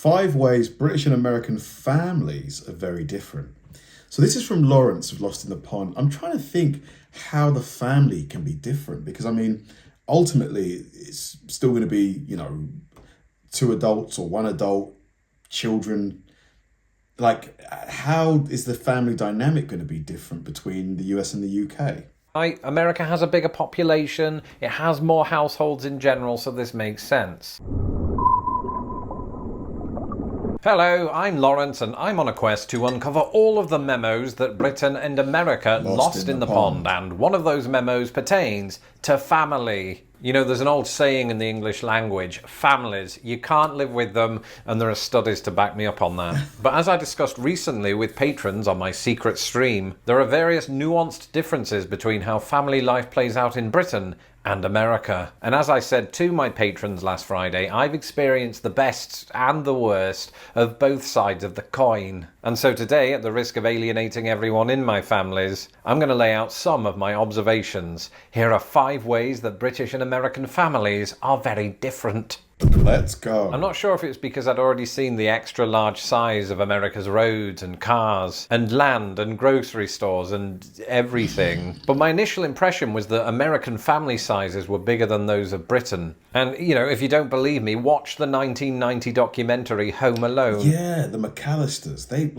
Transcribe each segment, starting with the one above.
5 ways British and American families are very different. So this is from Lawrence of Lost in the Pond. I'm trying to think how the family can be different because, I mean, ultimately it's still going to be, 2 adults or 1 adult, children. Like, how is the family dynamic going to be different between the US and the UK? America has a bigger population, it has more households in general, so this makes sense. Hello, I'm Lawrence and I'm on a quest to uncover all of the memos that Britain and America lost in the pond, and one of those memos pertains to family. You know, there's an old saying in the English language, families, you can't live with them, and there are studies to back me up on that. But as I discussed recently with patrons on my secret stream, there are various nuanced differences between how family life plays out in Britain and America. And as I said to my patrons last Friday, I've experienced the best and the worst of both sides of the coin. And so today, at the risk of alienating everyone in my families, I'm going to lay out some of my observations. Here are 5 ways that British and American families are very different. Let's go. I'm not sure if it's because I'd already seen the extra large size of America's roads and cars and land and grocery stores and everything, but my initial impression was that American family sizes were bigger than those of Britain. And, if you don't believe me, watch the 1990 documentary Home Alone. Yeah, the McAllisters. They,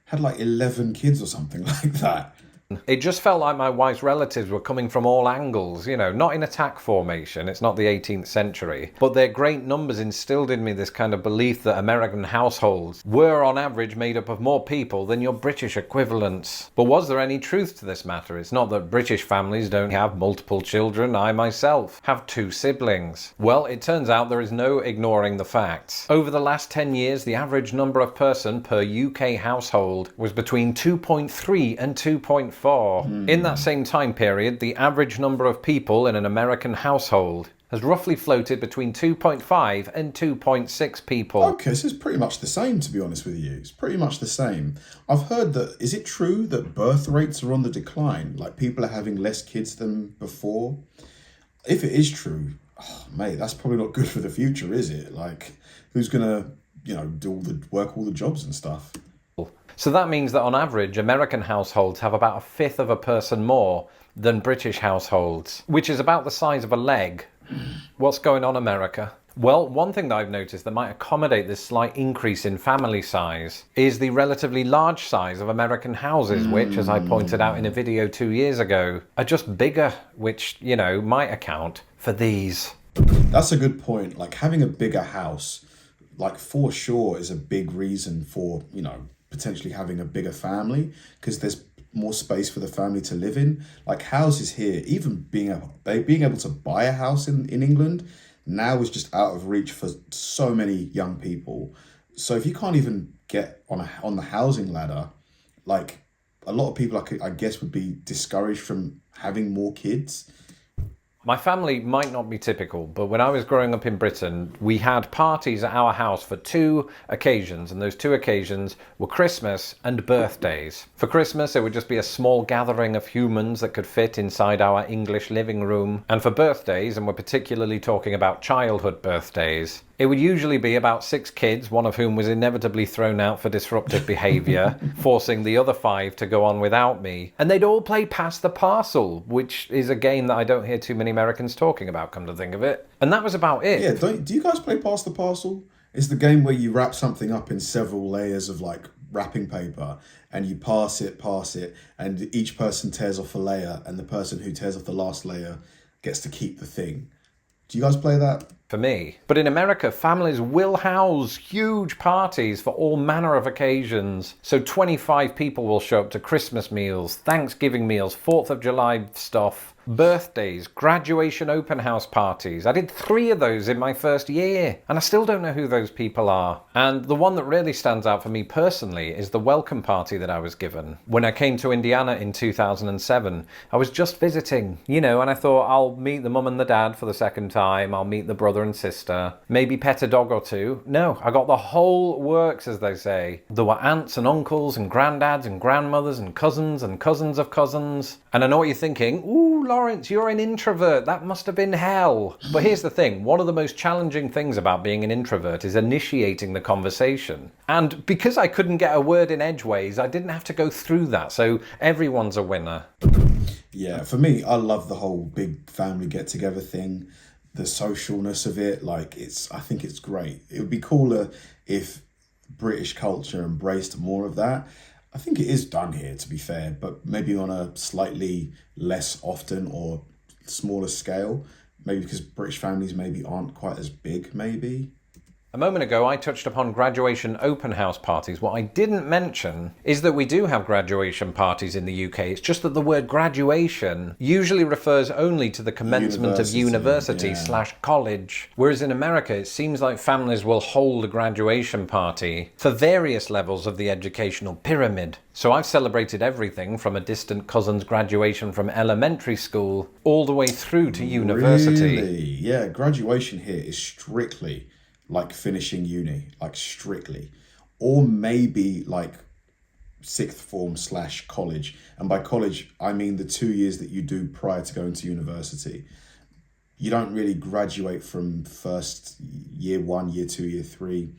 had 11 kids or something like that. It just felt like my wife's relatives were coming from all angles, not in attack formation, it's not the 18th century, but their great numbers instilled in me this kind of belief that American households were on average made up of more people than your British equivalents. But was there any truth to this matter? It's not that British families don't have multiple children. I myself have 2 siblings. Well, it turns out there is no ignoring the facts. Over the last 10 years, the average number of person per UK household was between 2.3 and 2.4. In that same time period, the average number of people in an American household has roughly floated between 2.5 and 2.6 people. Okay, so it's pretty much the same, to be honest with you. It's pretty much the same. I've heard that, is it true that birth rates are on the decline? Like, people are having less kids than before? If it is true, mate, that's probably not good for the future, is it? Like, who's going to, do all the jobs and stuff? So that means that on average, American households have about 1/5 of a person more than British households, which is about the size of a leg. What's going on, America? Well, one thing that I've noticed that might accommodate this slight increase in family size is the relatively large size of American houses, which, as I pointed out in a video 2 years ago, are just bigger, which, might account for these. That's a good point. Like, having a bigger house, for sure, is a big reason for, potentially having a bigger family, because there's more space for the family to live in. Like, houses here, even being able to buy a house in England now is just out of reach for so many young people. So if you can't even get on the housing ladder, a lot of people I guess would be discouraged from having more kids. My family might not be typical, but when I was growing up in Britain, we had parties at our house for 2 occasions, and those 2 occasions were Christmas and birthdays. For Christmas, it would just be a small gathering of humans that could fit inside our English living room. And for birthdays, and we're particularly talking about childhood birthdays, it would usually be about 6 kids, one of whom was inevitably thrown out for disruptive behaviour, forcing the other 5 to go on without me. And they'd all play Pass the Parcel, which is a game that I don't hear too many Americans talking about, come to think of it. And that was about it. Yeah, do you guys play Pass the Parcel? It's the game where you wrap something up in several layers of wrapping paper, and you pass it, and each person tears off a layer, and the person who tears off the last layer gets to keep the thing. Do you guys play that? For me. But in America, families will house huge parties for all manner of occasions. So 25 people will show up to Christmas meals, Thanksgiving meals, 4th of July stuff, birthdays, graduation open house parties. I did 3 of those in my first year, and I still don't know who those people are. And the one that really stands out for me personally is the welcome party that I was given. When I came to Indiana in 2007, I was just visiting, and I thought I'll meet the mum and the dad for the second time, I'll meet the brother brother and sister, maybe pet a dog or two. No, I got the whole works, as they say. There were aunts and uncles and granddads and grandmothers and cousins of cousins. And I know what you're thinking. Ooh, Lawrence, you're an introvert. That must have been hell. But here's the thing. One of the most challenging things about being an introvert is initiating the conversation. And because I couldn't get a word in edgeways, I didn't have to go through that. So everyone's a winner. Yeah, for me, I love the whole big family get-together thing, the socialness of it. Like, I think it's great. It would be cooler if British culture embraced more of that. I think it is done here, to be fair, but maybe on a slightly less often or smaller scale. Maybe because British families maybe aren't quite as big, maybe. A moment ago, I touched upon graduation open house parties. What I didn't mention is that we do have graduation parties in the UK. It's just that the word graduation usually refers only to the commencement of university/college. Whereas in America, it seems like families will hold a graduation party for various levels of the educational pyramid. So I've celebrated everything from a distant cousin's graduation from elementary school all the way through to university. Really? Yeah, graduation here is strictly like finishing uni, like strictly, or maybe like sixth form / college. And by college, I mean the 2 years that you do prior to going to university. You don't really graduate from first year 1, year 2, year 3.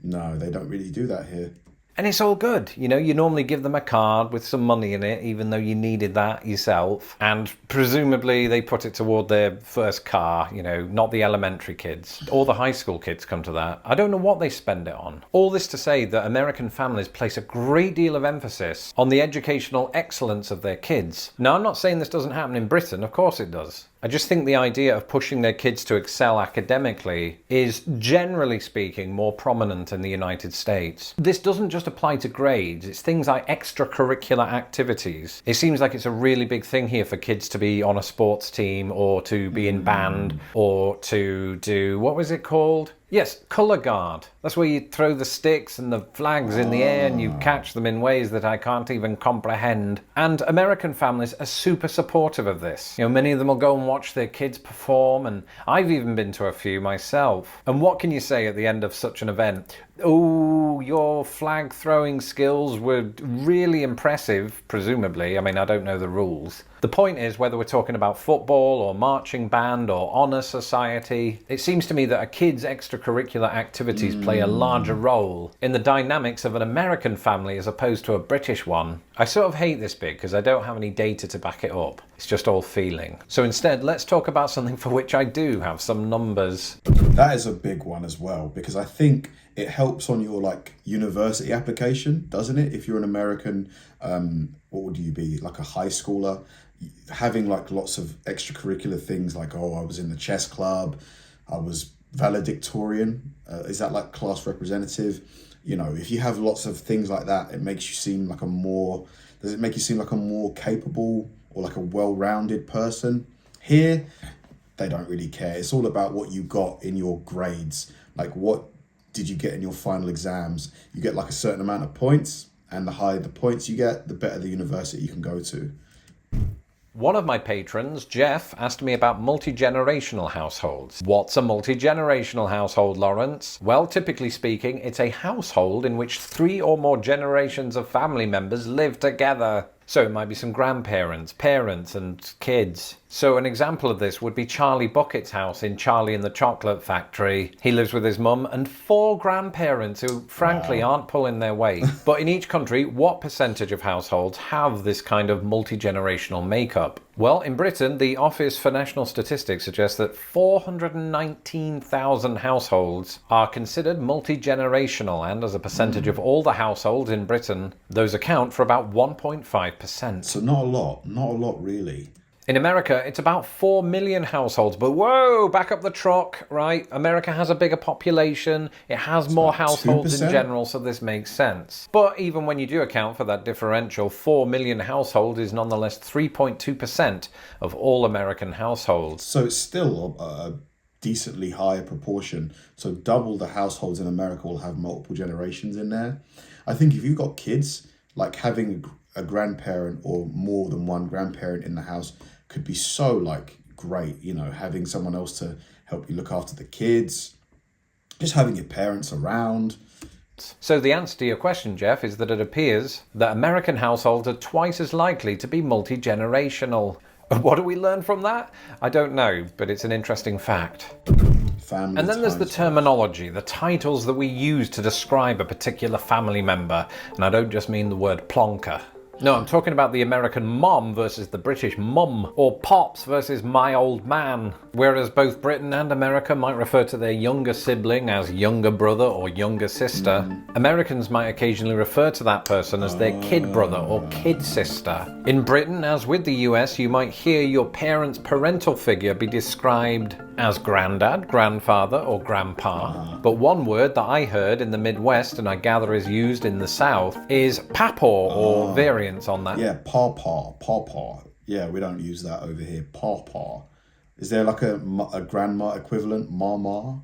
No, they don't really do that here. And it's all good. You know, you normally give them a card with some money in it, even though you needed that yourself. And presumably they put it toward their first car, you know, not the elementary kids. Or the high school kids come to that. I don't know what they spend it on. All this to say that American families place a great deal of emphasis on the educational excellence of their kids. Now, I'm not saying this doesn't happen in Britain. Of course it does. I just think the idea of pushing their kids to excel academically is, generally speaking, more prominent in the United States. This doesn't just apply to grades, it's things like extracurricular activities. It seems like it's a really big thing here for kids to be on a sports team or to be in band or to do, what was it called? Yes, colour guard. That's where you throw the sticks and the flags in the air and you catch them in ways that I can't even comprehend. And American families are super supportive of this. You know, many of them will go and watch their kids perform, and I've even been to a few myself. And what can you say at the end of such an event? Oh, your flag throwing skills were really impressive, presumably. I mean, I don't know the rules. The point is, whether we're talking about football or marching band or honour society, it seems to me that a kid's extracurricular activities play a larger role in the dynamics of an American family as opposed to a British one. I sort of hate this bit because I don't have any data to back it up. It's just all feeling. So instead, let's talk about something for which I do have some numbers. That is a big one as well, because I think it helps on your like university application, doesn't it? If you're an American, what would you be, like a high schooler? Having like lots of extracurricular things like, oh, I was in the chess club, I was valedictorian. Is that like class representative? You know, if you have lots of things like that, it makes you seem like does it make you seem like a more capable or like a well-rounded person? Here, they don't really care. It's all about what you got in your grades. Like, what did you get in your final exams? You get like a certain amount of points, and the higher the points you get, the better the university you can go to. One of my patrons, Jeff, asked me about multi-generational households. What's a multi-generational household, Lawrence? Well, typically speaking, it's a household in which 3 or more generations of family members live together. So it might be some grandparents, parents, and kids. So an example of this would be Charlie Bucket's house in Charlie and the Chocolate Factory. He lives with his mum and 4 grandparents who, frankly, aren't pulling their weight. But in each country, what percentage of households have this kind of multi-generational makeup? Well, in Britain, the Office for National Statistics suggests that 419,000 households are considered multi-generational, and as a percentage of all the households in Britain, those account for about 1.5%. So not a lot really. In America, it's about 4 million households, but whoa, back up the truck, right? America has a bigger population, it has more households 2%? in general, so this makes sense. But even when you do account for that differential, 4 million households is nonetheless 3.2% of all American households. So it's still a decently higher proportion. So double the households in America will have multiple generations in there. I think if you've got kids, like having a grandparent or more than one grandparent in the house could be so like great, you know, having someone else to help you look after the kids, just having your parents around. So the answer to your question, Jeff, is that it appears that American households are twice as likely to be multi-generational. What do we learn from that? I don't know, but it's an interesting fact. Family And then there's the ties. terminology, the titles that we use to describe a particular family member. And I don't just mean the word plonker. No, I'm talking about the American mom versus the British mum, or pops versus my old man. Whereas both Britain and America might refer to their younger sibling as younger brother or younger sister, Americans might occasionally refer to that person as their kid brother or kid sister. In Britain, as with the US, you might hear your parent's parental figure be described as granddad, grandfather, or grandpa. But one word that I heard in the Midwest, and I gather is used in the South, is papaw, or variants on that. Yeah, pawpaw. Yeah, we don't use that over here. Pawpaw. Is there like a grandma equivalent? Mama?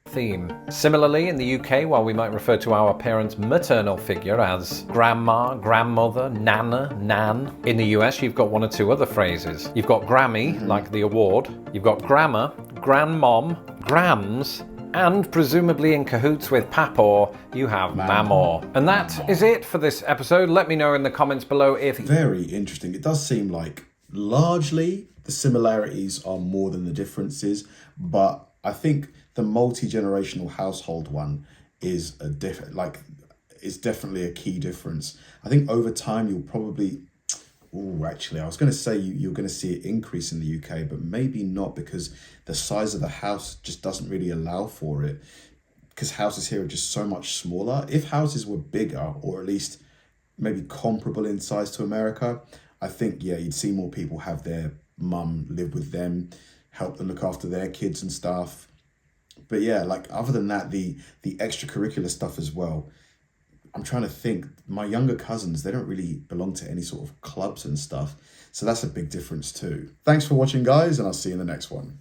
Theme. Similarly, in the UK, while we might refer to our parents' maternal figure as grandma, grandmother, nana, nan, in the US you've got one or two other phrases. You've got Grammy, like the award. You've got grandma, grandmom, grams, and presumably in cahoots with papaw, you have mamaw. And that is it for this episode. Let me know in the comments below if... Very interesting. It does seem like largely the similarities are more than the differences, but I think the multi-generational household one is is definitely a key difference. I think over time you'll probably, actually I was going to say you're going to see it increase in the UK, but maybe not, because the size of the house just doesn't really allow for it, because houses here are just so much smaller. If houses were bigger, or at least maybe comparable in size to America, I think, yeah, you'd see more people have their mum live with them, help them look after their kids and stuff. But yeah, like other than that, the extracurricular stuff as well. I'm trying to think, my younger cousins, they don't really belong to any sort of clubs and stuff. So that's a big difference too. Thanks for watching, guys, and I'll see you in the next one.